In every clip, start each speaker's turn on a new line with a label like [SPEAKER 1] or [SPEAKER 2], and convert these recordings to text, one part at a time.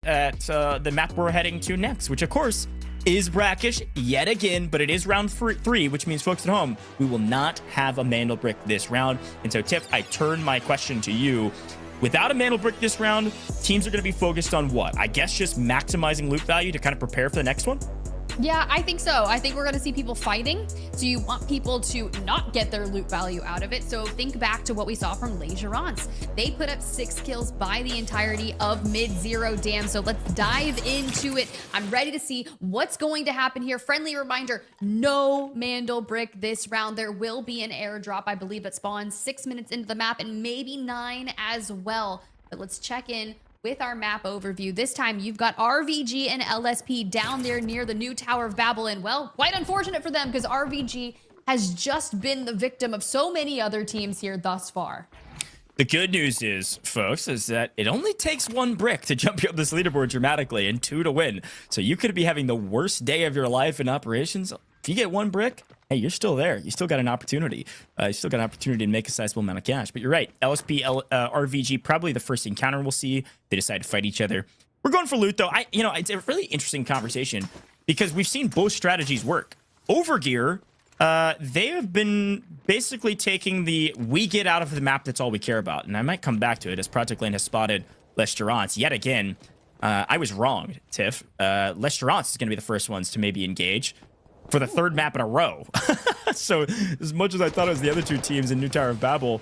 [SPEAKER 1] at the map we're heading to next, which of course is brackish yet again, but it is round 3, which means, folks at home, we will not have a Mandel Brick this round. And so, Tiff, I turn my question to you. Without a Mandel Brick this round, teams are going to be focused on what? I guess just maximizing loot value to kind of prepare for the next one?
[SPEAKER 2] Yeah, I think so. I think we're going to see people fighting. So you want people to not get their loot value out of it. So think back to what we saw from Legerance. They put up 6 kills by the entirety of mid-zero dam. So let's dive into it. I'm ready to see what's going to happen here. Friendly reminder, no Mandel Brick this round. There will be an airdrop, I believe, that spawns 6 minutes into the map and maybe 9 as well. But let's check in with our map overview. This time you've got RVG and LSP down there near the new Tower of Babylon. Well, quite unfortunate for them because RVG has just been the victim of so many other teams here thus far.
[SPEAKER 1] The good news is, folks, is that it only takes 1 brick to jump you up this leaderboard dramatically and 2 to win. So you could be having the worst day of your life in operations. If you get 1 brick, hey, you're still there. You still got an opportunity. You still got an opportunity to make a sizable amount of cash. But you're right. LSP, RVG, probably the first encounter we'll see. They decide to fight each other. We're going for loot, though. It's a really interesting conversation because we've seen both strategies work. Overgear, they have been basically taking the we get out of the map, that's all we care about. And I might come back to it as Project Lane has spotted L'Esperance yet again. I was wrong, Tiff. L'Esperance is going to be the first ones to maybe engage for the 3rd map in a row. So as much as I thought it was the other 2 teams in New Tower of Babel,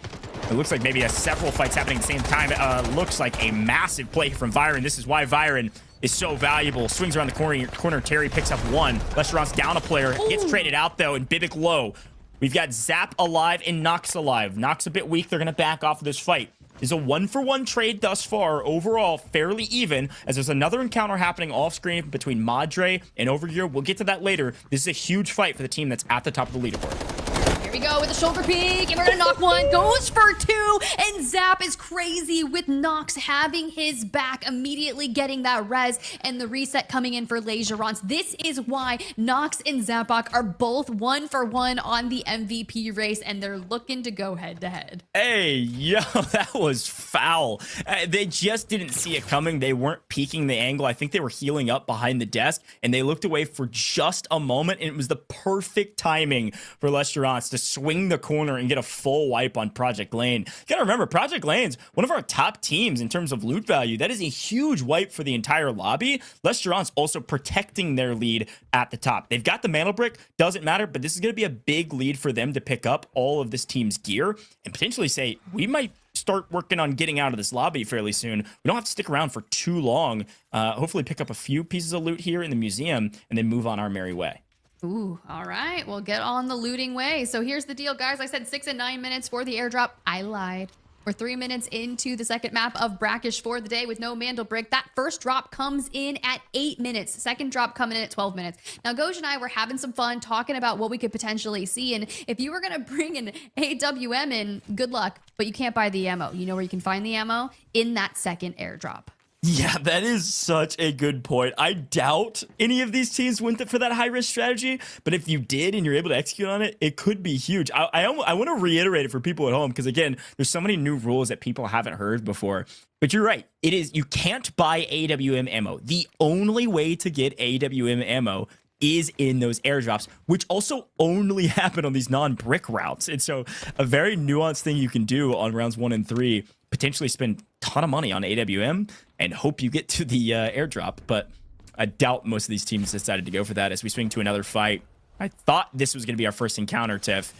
[SPEAKER 1] it looks like maybe several fights happening at the same time. Looks like a massive play from Vyron. This is why Vyron is so valuable. Swings around the corner. Terry picks up 1. L'Esperance down a player. Gets traded out, though, and Bibic low. We've got Zap alive and Nox alive. Nox a bit weak. They're going to back off of this fight. Is a 1-for-1 trade thus far. Overall, fairly even, as there's another encounter happening off screen between Madre and Overgear. We'll get to that later. This is a huge fight for the team that's at the top of the leaderboard.
[SPEAKER 2] Here we go with the shoulder peek, and we're gonna knock 1, goes for 2, and Zap is crazy with Nox having his back, immediately getting that res, and the reset coming in for Legerance. This is why Nox and Zapok are both 1-for-1 on the MVP race, and they're looking to go head-to-head.
[SPEAKER 1] Hey, yo, that was foul. They just didn't see it coming. They weren't peeking the angle. I think they were healing up behind the desk, and they looked away for just a moment, and it was the perfect timing for L'Esperance to swing the corner and get a full wipe on Project Lane. You gotta remember, Project Lane's one of our top teams in terms of loot value. That is a huge wipe for the entire lobby. L'Esperance also protecting their lead at the top. They've got the Mandel Brick, doesn't matter, but this is gonna be a big lead for them to pick up all of this team's gear and potentially say, we might start working on getting out of this lobby fairly soon. We don't have to stick around for too long. Hopefully pick up a few pieces of loot here in the museum and then move on our merry way.
[SPEAKER 2] Ooh, all right. We'll get on the looting way. So here's the deal, guys. I said 6 and 9 minutes for the airdrop. I lied. We're 3 minutes into the second map of Brackish for the day with no Mandel Brick. That first drop comes in at 8 minutes. Second drop coming in at 12 minutes. Now, Goj and I were having some fun talking about what we could potentially see. And if you were going to bring an AWM in, good luck. But you can't buy the ammo. You know where you can find the ammo? In that second airdrop.
[SPEAKER 1] Yeah, that is such a good point. I doubt any of these teams went for that high-risk strategy, but if you did and you're able to execute on it, it could be huge. I want to reiterate it for people at home because, again, there's so many new rules that people haven't heard before. But you're right. It is, you can't buy AWM ammo. The only way to get AWM ammo is in those airdrops, which also only happen on these non-brick routes. And so a very nuanced thing you can do on rounds 1 and 3, potentially spend a ton of money on AWM and hope you get to the airdrop. But I doubt most of these teams decided to go for that as we swing to another fight. I thought this was going to be our first encounter, Tiff.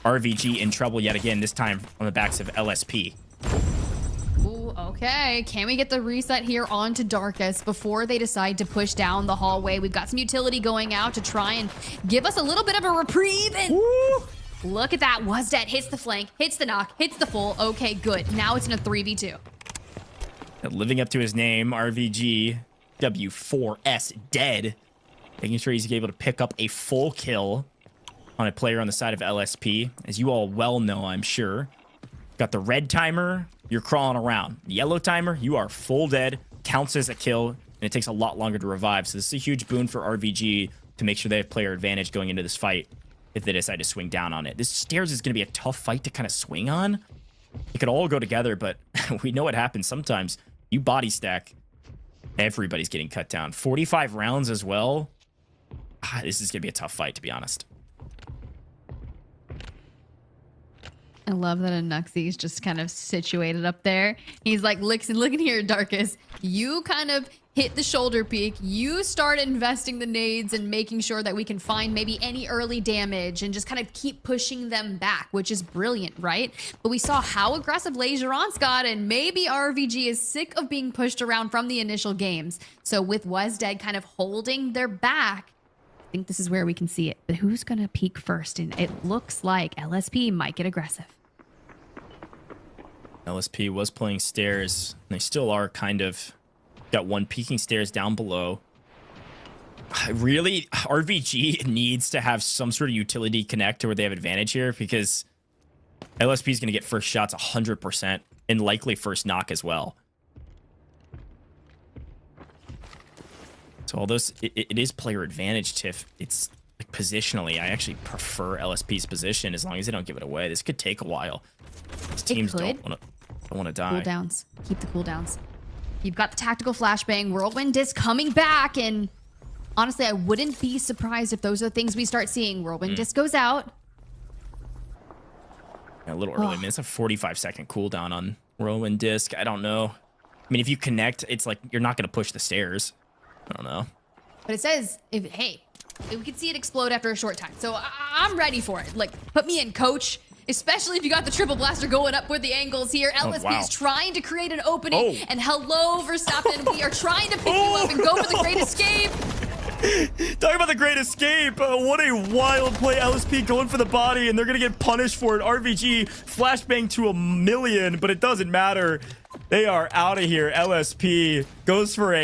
[SPEAKER 1] RVG in trouble yet again, this time on the backs of LSP.
[SPEAKER 2] Ooh, okay. Can we get the reset here onto Darkus before they decide to push down the hallway? We've got some utility going out to try and give us a little bit of a reprieve. And
[SPEAKER 1] Woo!
[SPEAKER 2] Look at that. Was dead. Hits the flank, hits the knock, hits the full. Okay, good. Now it's in a 3v2.
[SPEAKER 1] Living up to his name, RVG W4S dead. Making sure he's able to pick up a full kill on a player on the side of LSP. As you all well know, I'm sure. Got the red timer, you're crawling around. The yellow timer, you are full dead. Counts as a kill, and it takes a lot longer to revive. So this is a huge boon for RVG to make sure they have player advantage going into this fight if they decide to swing down on it. This stairs is going to be a tough fight to kind of swing on. It could all go together, but we know what happens sometimes. You body stack, Everybody's getting cut down. 45 rounds as well. This is going to be a tough fight, to be honest.
[SPEAKER 2] I love that Anuxi's just kind of situated up there. He's like, listen here, Darkus. You kind of hit the shoulder peak. You start investing the nades and making sure that we can find maybe any early damage and just kind of keep pushing them back, which is brilliant, right? But we saw how aggressive Legerance got, and maybe RVG is sick of being pushed around from the initial games. So with WasDead kind of holding their back, I think this is where we can see it. But who's going to peak first? And it looks like LSP might get aggressive.
[SPEAKER 1] LSP was playing stairs. They still are kind of. Got one peeking stairs down below. Really, RVG needs to have some sort of utility connect to where they have advantage here, because LSP is going to get first shots 100% and likely first knock as well. So although it is player advantage, Tiff, it's like positionally, I actually prefer LSP's position as long as they don't give it away. This could take a while. These teams don't want to die.
[SPEAKER 2] Cooldowns. Keep the cooldowns. You've got the tactical flashbang, whirlwind disc coming back, and honestly, I wouldn't be surprised if those are things we start seeing. Whirlwind disc goes out.
[SPEAKER 1] Yeah, a little early. I mean, it's a 45-second cooldown on whirlwind disc. I don't know. I mean, if you connect, it's like you're not going to push the stairs. I don't know.
[SPEAKER 2] But it says, hey, we can see it explode after a short time. So I'm ready for it. Like, put me in, coach. Especially if you got the triple blaster going up with the angles here. LSP is trying to create an opening. And hello, Verstappen. We are trying to pick you up and go for the great escape.
[SPEAKER 1] Talking about the great escape. What a wild play. LSP going for the body, and they're going to get punished for it. RVG flashbang to 1,000,000, but it doesn't matter. They are out of here. LSP goes for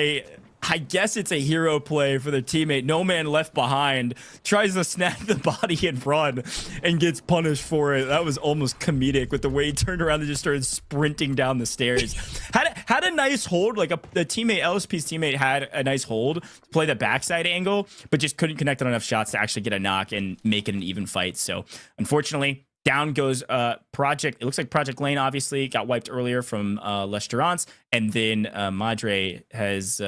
[SPEAKER 1] I guess it's a hero play for their teammate. No man left behind. Tries to snap the body and run and gets punished for it. That was almost comedic with the way he turned around and just started sprinting down the stairs. Had a nice hold. Like the teammate, LSP's teammate had a nice hold to play the backside angle, but just couldn't connect on enough shots to actually get a knock and make it an even fight. So unfortunately, down goes Project. It looks like Project Lane obviously got wiped earlier from Legerance, and then Madre has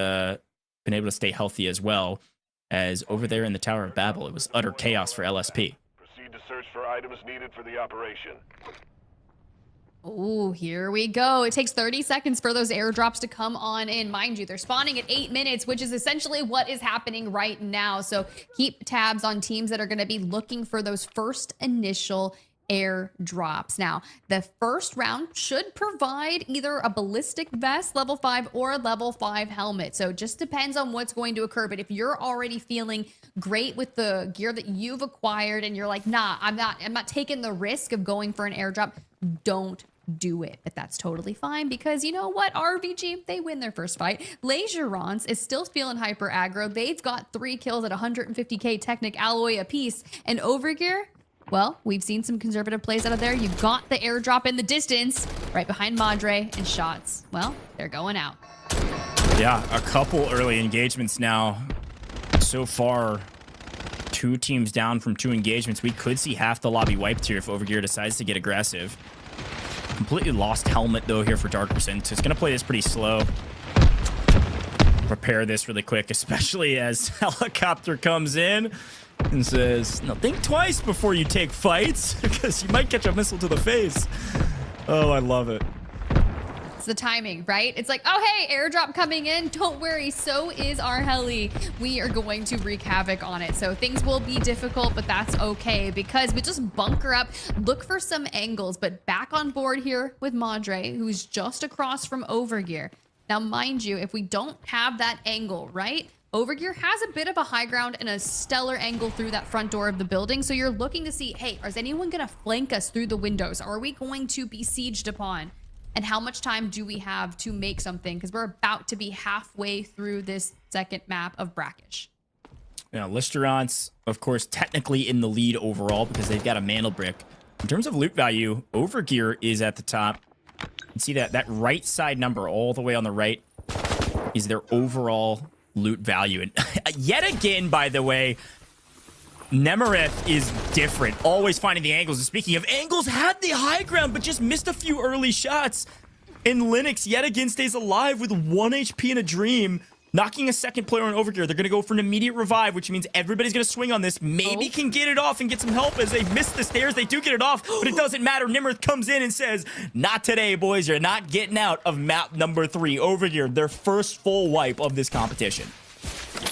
[SPEAKER 1] been able to stay healthy as well, as over there in the Tower of Babel, it was utter chaos for LSP.
[SPEAKER 3] Proceed to search for items needed for the operation.
[SPEAKER 2] Oh, here we go. It takes 30 seconds for those airdrops to come on in. Mind you, they're spawning at 8 minutes, which is essentially what is happening right now. So keep tabs on teams that are going to be looking for those first initial airdrops. Now, the first round should provide either a ballistic vest level 5 or a level 5 helmet. So it just depends on what's going to occur. But if you're already feeling great with the gear that you've acquired and you're like, nah, I'm not taking the risk of going for an airdrop, don't do it. But that's totally fine, because you know what, RVG, they win their first fight. Legerance is still feeling hyper aggro. They've got 3 kills at 150k Technic alloy apiece, and Overgear, well, we've seen some conservative plays out of there. You got the airdrop in the distance right behind Madre, and shots, well, they're going out.
[SPEAKER 1] Yeah, a couple early engagements now. So far, 2 teams down from 2 engagements. We could see half the lobby wiped here if Overgear decides to get aggressive. Completely lost helmet, though, here for Darkerson. So it's going to play this pretty slow. Prepare this really quick, especially as Helicopter comes in and says, no, think twice before you take fights, because you might catch a missile to the face. Oh, I love it.
[SPEAKER 2] It's the timing, right? It's like, oh, hey, airdrop coming in. Don't worry. So is our heli. We are going to wreak havoc on it. So things will be difficult, but that's okay, because we just bunker up, look for some angles, but back on board here with Madre, who's just across from Overgear. Now, mind you, if we don't have that angle, right? Overgear has a bit of a high ground and a stellar angle through that front door of the building. So you're looking to see, hey, is anyone going to flank us through the windows? Are we going to be sieged upon? And how much time do we have to make something? Because we're about to be halfway through this second map of Brackish.
[SPEAKER 1] Now, Legerance, of course, technically in the lead overall because they've got a mantle brick. In terms of loot value, Overgear is at the top. You can see that right side number all the way on the right is their overall loot value. And yet again, by the way, Nemerith is different, always finding the angles. And speaking of angles, had the high ground, but just missed a few early shots. And Linux yet again stays alive with 1 HP and a dream, knocking a second player on Overgear. They're going to go for an immediate revive, which means everybody's going to swing on this. Maybe can get it off and get some help as they miss the stairs. They do get it off, but it doesn't matter. Nimrith comes in and says, not today, boys. You're not getting out of map number 3. Overgear, their first full wipe of this competition.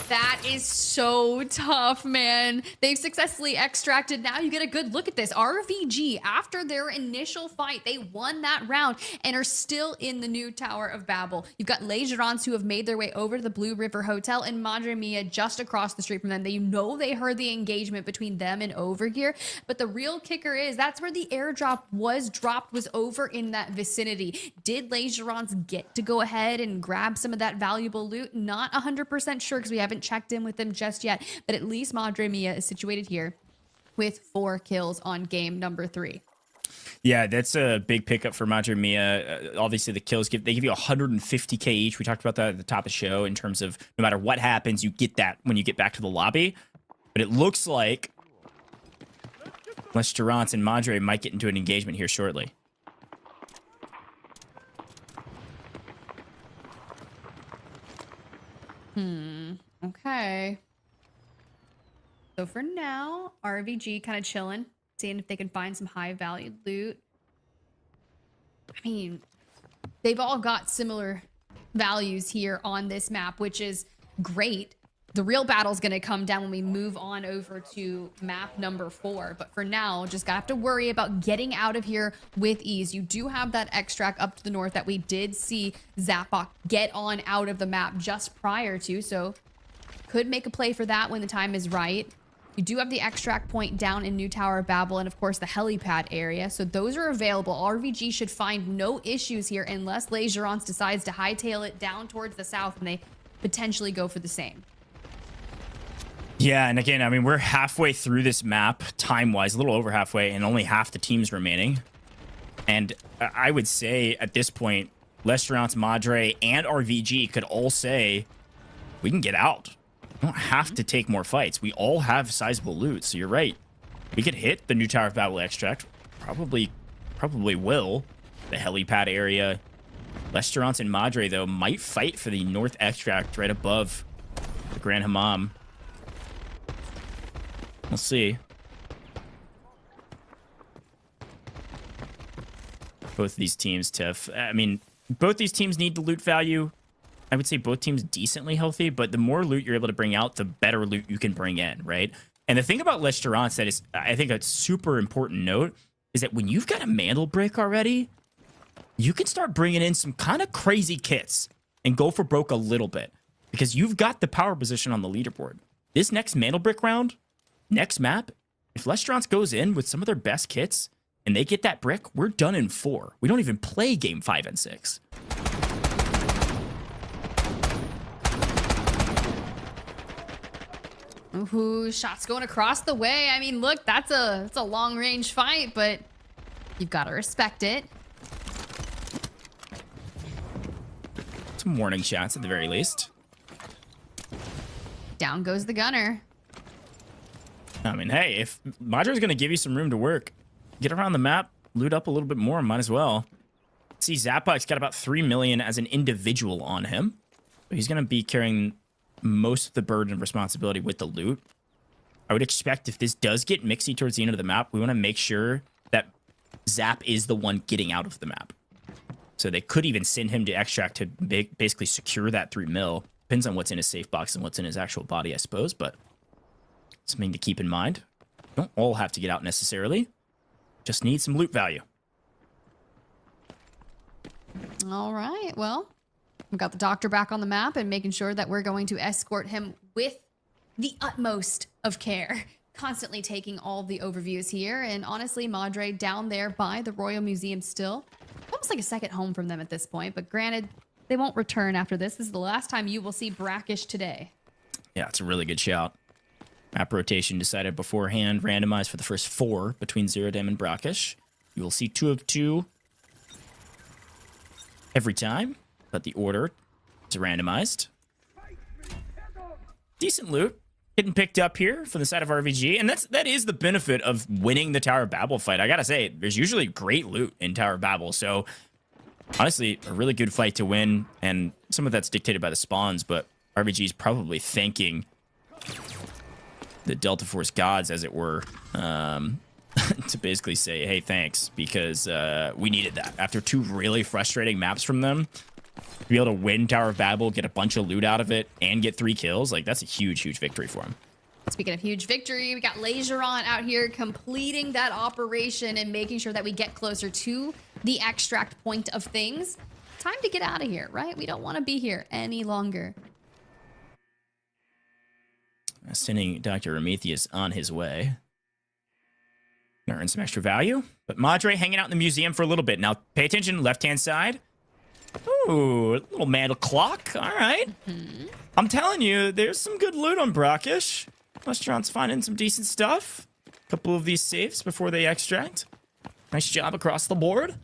[SPEAKER 2] That is so tough, man. They've successfully extracted. Now you get a good look at this. RVG, after their initial fight, they won that round and are still in the new Tower of Babel. You've got Legérants who have made their way over to the Blue River Hotel and Madre Mia just across the street from them. They heard the engagement between them and Overgear. But the real kicker is that's where the airdrop was dropped, was over in that vicinity. Did Legérants get to go ahead and grab some of that valuable loot? Not 100% sure because we haven't checked in with them just yet, but at least Madre Mia is situated here with 4 kills on game number 3.
[SPEAKER 1] Yeah, that's a big pickup for Madre Mia. Obviously, the kills they give you 150k each. We talked about that at the top of the show in terms of no matter what happens, you get that when you get back to the lobby. But it looks like Legérants and Madre might get into an engagement here shortly.
[SPEAKER 2] Okay. So for now, RVG kind of chilling, seeing if they can find some high valued loot. I mean, they've all got similar values here on this map, which is great. The real battle's going to come down when we move on over to map number 4. But for now, just gotta have to worry about getting out of here with ease. You do have that extract up to the north that we did see Zapok get on out of the map just prior to. So could make a play for that when the time is right. You do have the extract point down in New Tower of Babel and, of course, the helipad area. So those are available. RVG should find no issues here unless Legérants decides to hightail it down towards the south and they potentially go for the same.
[SPEAKER 1] Yeah, and again, I mean, we're halfway through this map, time-wise, a little over halfway, and only half the teams remaining. And I would say, at this point, Legérants, Madre, and RVG could all say, we can get out. We don't have to take more fights. We all have sizable loot, so you're right. We could hit the New Tower of Babel extract. Probably will. The helipad area. Legérants and Madre, though, might fight for the north extract right above the Grand Hammam. We'll see. Both these teams, Tiff. I mean, both these teams need the loot value. I would say both teams decently healthy, but the more loot you're able to bring out, the better loot you can bring in, right? And the thing about Legérants that is, I think, a super important note is that when you've got a mantle brick already, you can start bringing in some kind of crazy kits and go for broke a little bit because you've got the power position on the leaderboard. This next mantle brick round, next map, if Legérants goes in with some of their best kits and they get that brick, we're done in 4. We don't even play game 5 and 6.
[SPEAKER 2] Ooh, shots going across the way. I mean, look, that's a long range fight, but you've got to respect it.
[SPEAKER 1] Some warning shots at the very least.
[SPEAKER 2] Down goes the gunner.
[SPEAKER 1] I mean, hey, if Madre's going to give you some room to work, get around the map, loot up a little bit more, might as well. See, Zapok's got about 3 million as an individual on him. He's going to be carrying most of the burden and responsibility with the loot. I would expect if this does get mixy towards the end of the map, we want to make sure that Zap is the one getting out of the map. So they could even send him to extract to basically secure that 3 mil. Depends on what's in his safe box and what's in his actual body, I suppose, but something to keep in mind. Don't all have to get out necessarily. Just need some loot value.
[SPEAKER 2] All right, well, we've got the doctor back on the map and making sure that we're going to escort him with the utmost of care. Constantly taking all the overviews here. And honestly, Madre down there by the Royal Museum still. Almost like a second home from them at this point. But granted, they won't return after this. This is the last time you will see Brackish today.
[SPEAKER 1] Yeah, it's a really good shout. Map rotation decided beforehand. Randomized for the first 4 between Zerodem and Brackish. You will see 2 of 2 every time. But the order is randomized. Decent loot getting picked up here from the side of RVG. And that is the benefit of winning the Tower of Babel fight. I gotta say, there's usually great loot in Tower of Babel. So Honestly, a really good fight to win, and some of that's dictated by the spawns, but RBG is probably thanking the Delta Force gods, as it were, to basically say, hey, thanks, because we needed that. After 2 really frustrating maps from them, to be able to win Tower of Babel, get a bunch of loot out of it, and get 3 kills, like, that's a huge, huge victory for him.
[SPEAKER 2] Speaking of huge victory, we got Legeron out here completing that operation and making sure that we get closer to the extract point of things. Time to get out of here, right? We don't want to be here any longer.
[SPEAKER 1] Sending Dr. Prometheus on his way. Gonna earn some extra value. But Madre hanging out in the museum for a little bit. Now, pay attention, left-hand side. Ooh, a little mantle clock. All right. I'm telling you, there's some good loot on Brackish. Restaurant's finding some decent stuff. A couple of these saves before they extract. Nice job across the board.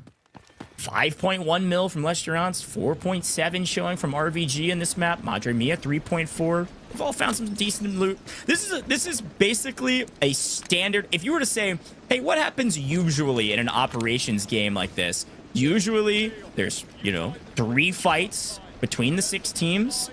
[SPEAKER 1] 5.1 mil from Lesterance, 4.7 showing from RVG in this map. Madre Mia, 3.4. We've all found some decent loot. This is basically a standard. If you were to say, hey, what happens usually in an operations game like this? Usually there's, 3 fights between the 6 teams.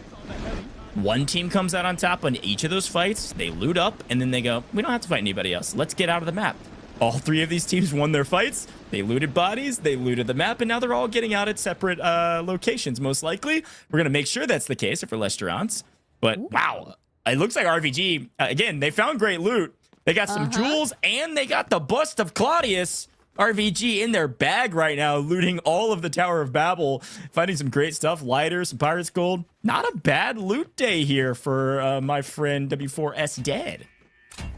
[SPEAKER 1] 1 team comes out on top on each of those fights. They loot up, and then they go, we don't have to fight anybody else. Let's get out of the map. All 3 of these teams won their fights. They looted bodies. They looted the map, and now they're all getting out at separate locations, most likely. We're going to make sure that's the case for Lesterance. But, wow, it looks like RVG, again, they found great loot. They got some jewels, and they got the bust of Claudius. RVG in their bag right now, looting all of the Tower of Babel, finding some great stuff, lighters, some Pirate's Gold. Not a bad loot day here for my friend W4S Dead.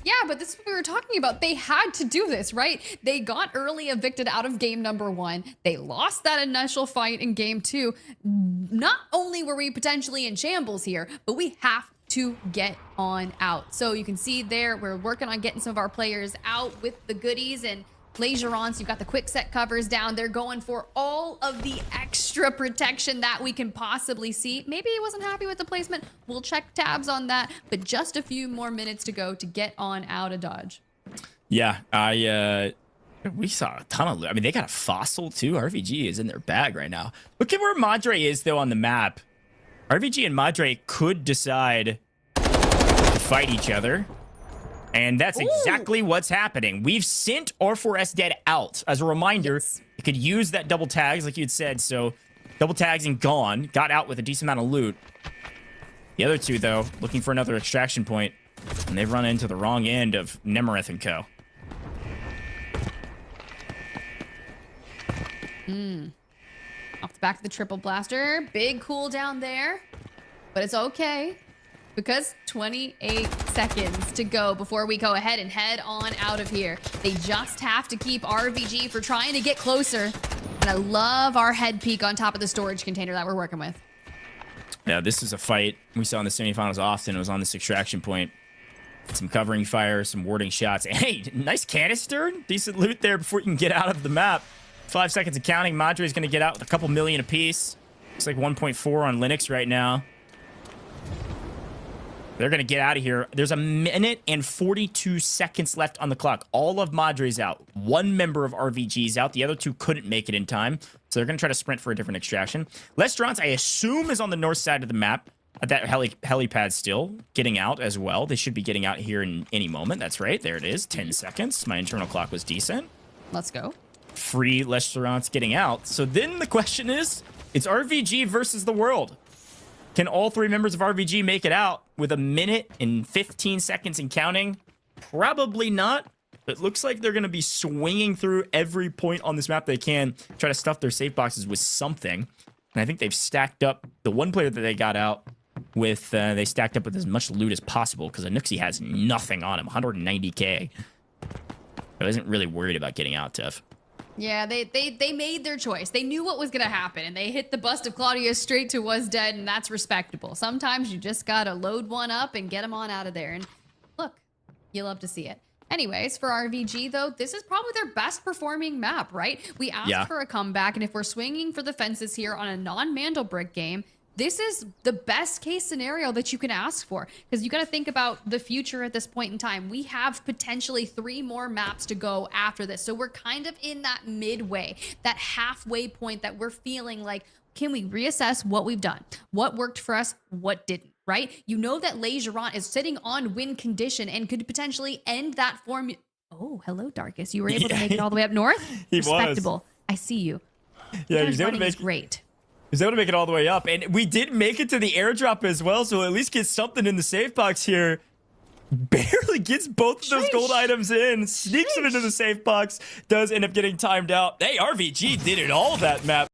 [SPEAKER 2] Yeah, but this is what we were talking about. They had to do this, right? They got early evicted out of game number 1. They lost that initial fight in game 2. Not only were we potentially in shambles here, but we have to get on out. So you can see there, we're working on getting some of our players out with the goodies, and Legerons, you've got the quick set covers down. They're going for all of the extra protection that we can possibly see. Maybe he wasn't happy with the placement. We'll check tabs on that, but just a few more minutes to go to get on out of Dodge.
[SPEAKER 1] Yeah, we saw a ton of loot. I mean, they got a fossil too. RVG is in their bag right now. Look at where Madre is though on the map. RVG and Madre could decide to fight each other. And that's exactly what's happening. We've sent R4S Dead out. As a reminder, you could use that double tags like you'd said. So double tags and gone. Got out with a decent amount of loot. The other 2, though, looking for another extraction point. And they've run into the wrong end of Nemerith and Co.
[SPEAKER 2] Off the back of the triple blaster. Big cooldown there. But it's okay, because 28 seconds to go before we go ahead and head on out of here. They just have to keep RVG for trying to get closer. And I love our head peak on top of the storage container that we're working with.
[SPEAKER 1] Yeah, this is a fight we saw in the semifinals often. It was on this extraction point. Some covering fire, some warding shots. Hey, nice canister. Decent loot there before you can get out of the map. 5 seconds of counting. Madre is going to get out with a couple million apiece. Looks like 1.4 on Linux right now. They're going to get out of here. There's a minute and 42 seconds left on the clock. All of Madre's out. 1 member of RVG's out. The other 2 couldn't make it in time. So they're going to try to sprint for a different extraction. Lesterance, I assume, is on the north side of the map. That helipad still getting out as well. They should be getting out here in any moment. That's right. There it is. 10 seconds. My internal clock was decent.
[SPEAKER 2] Let's go.
[SPEAKER 1] Free Lesterance getting out. So then the question is, it's RVG versus the world. Can all 3 members of RVG make it out with a minute and 15 seconds and counting? Probably not. It looks like they're going to be swinging through every point on this map they can, try to stuff their safe boxes with something. And I think they've stacked up the one player that they got out with, they stacked up with as much loot as possible, because Anuxi has nothing on him, 190k. I wasn't really worried about getting out, Tiff.
[SPEAKER 2] Yeah, they made their choice. They knew what was going to happen, and they hit the bust of Claudius straight to Was Dead, and that's respectable. Sometimes you just got to load one up and get them on out of there. And look, you love to see it. Anyways, for RVG, though, this is probably their best performing map, right? We asked for a comeback, and if we're swinging for the fences here on a non-Mandelbrick game, this is the best case scenario that you can ask for, because you got to think about the future at this point in time. We have potentially 3 more maps to go after this. So we're kind of in that midway, that halfway point that we're feeling like, can we reassess what we've done? What worked for us? What didn't? Right? You know that Legerant is sitting on win condition and could potentially end that form. Oh, hello, Darkus. You were able to make it all the way up north?
[SPEAKER 1] He
[SPEAKER 2] Respectable. I see you.
[SPEAKER 1] Yeah,
[SPEAKER 2] You
[SPEAKER 1] he's
[SPEAKER 2] guys
[SPEAKER 1] able to
[SPEAKER 2] running
[SPEAKER 1] make
[SPEAKER 2] is great.
[SPEAKER 1] He's able to make it all the way up. And we did make it to the airdrop as well, so at least get something in the safe box here. Barely gets both of those gold items in. Sneaks them into the safe box. Does end up getting timed out. Hey, RVG did it all that map.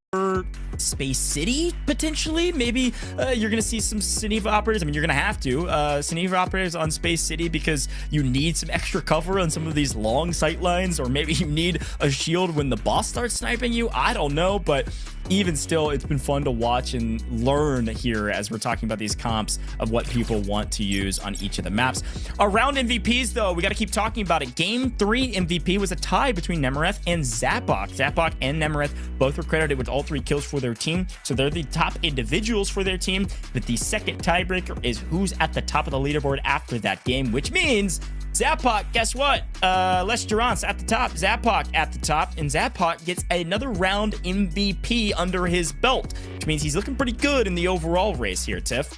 [SPEAKER 1] Space City, potentially. Maybe you're going to see some Saniva operators. I mean, you're going to have to. Saniva operators on Space City because you need some extra cover on some of these long sight lines, or maybe you need a shield when the boss starts sniping you. I don't know, but even still, it's been fun to watch and learn here as we're talking about these comps of what people want to use on each of the maps. Around MVPs, though, we got to keep talking about it. Game 3 MVP was a tie between Nemereth and Zapbok. Zapbok and Nemereth both were credited with all 3 kills for their team, so they're the top individuals for their team. But the second tiebreaker is who's at the top of the leaderboard after that game, which means Zapbok, guess what? Legerance at the top, Zapbok at the top, and Zapbok gets another round MVP under his belt, which means he's looking pretty good in the overall race here, Tiff.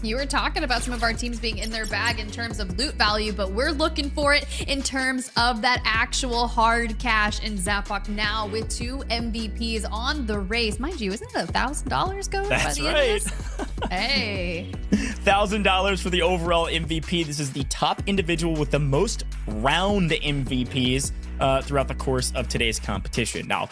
[SPEAKER 2] You were talking about some of our teams being in their bag in terms of loot value, but we're looking for it in terms of that actual hard cash. And Zapbok now with 2 MVPs on the race. Mind you, isn't it $1,000 going?
[SPEAKER 1] That's
[SPEAKER 2] by the
[SPEAKER 1] right.
[SPEAKER 2] End of this? Hey.
[SPEAKER 1] $1,000 for the overall MVP. This is the top individual with the most round MVPs throughout the course of today's competition. Now,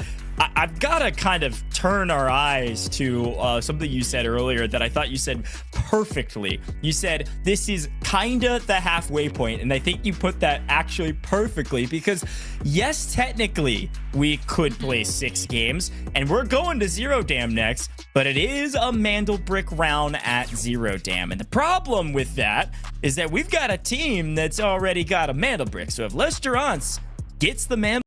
[SPEAKER 1] I've got to kind of turn our eyes to something you said earlier that I thought you said perfectly. You said this is kind of the halfway point, and I think you put that actually perfectly, because yes, technically we could play 6 games, and we're going to Zero Dam next, but it is a Mandelbrick round at Zero Dam, and the problem with that is that we've got a team that's already got a Mandelbrick. So if Legerance gets the